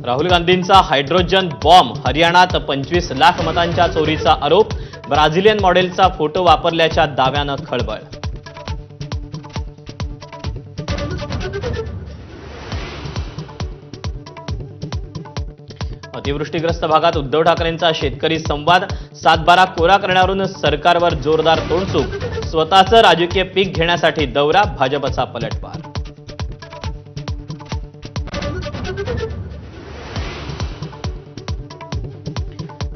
राहुल गांधींचा hydrogen bomb, हरियाणात 25 लाख मतांच्या चोरीचा आरोप, ब्राझिलियन मॉडेलचा फोटो वापरल्याच्या दाव्यानं खळबळ. अतिवृष्टीग्रस्त भागात उद्धव ठाकरेंचा शेतकरी संवाद, 7-12 कोरा करण्यावरून सरकारवर जोरदार तोंडसुख, स्वतःचं राजकीय पीक घेण्यासाठी दौरा, भाजपचा पलटवार.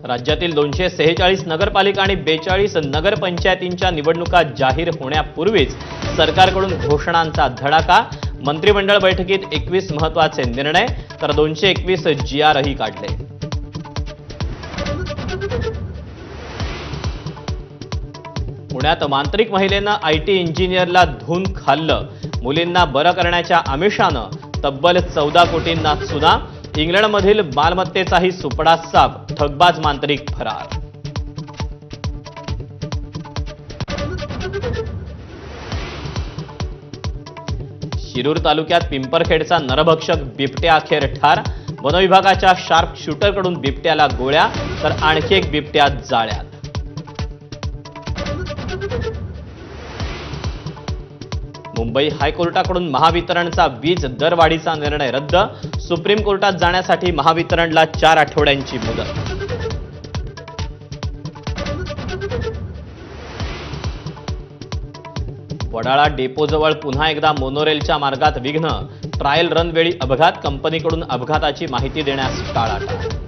राज्यातील 246 नगरपालिका आणि 42 नगरपंचायतींच्या निवडणुका जाहीर होण्यापूर्वीच सरकारकडून घोषणांचा धडाका, मंत्रिमंडळ बैठकीत 21 महत्त्वाचे निर्णय तर 221 GRही काढले. पुण्यात मांत्रिक महिलेनं IT इंजिनियरला धून खाल्लं, मुलींना बरं करण्याच्या आमिषानं तब्बल 14 कोटींना चुना, इंग्लंडमधील मालमत्तेचाही सुपडा साफ, ठगबाज मांत्रिक फरार. शिरूर तालुक्यात पिंपरखेडचा नरभक्षक बिबट्या अखेर ठार, वनविभागाच्या शार्प शूटरकडून बिबट्याला गोळ्या तर आणखी एक बिबट्या जाळ्यात. मुंबई हायकोर्टाकडून महावितरणचा वीज दरवाढीचा निर्णय रद्द, सुप्रीम कोर्टात जाण्यासाठी महावितरणला 4 आठवड्यांची मुदत. वडाळा डेपोजवळ पुन्हा एकदा मोनोरेलच्या मार्गात विघ्न, ट्रायल रन वेळी अपघात, कंपनीकडून अपघाताची माहिती देण्यास टाळाटाळ.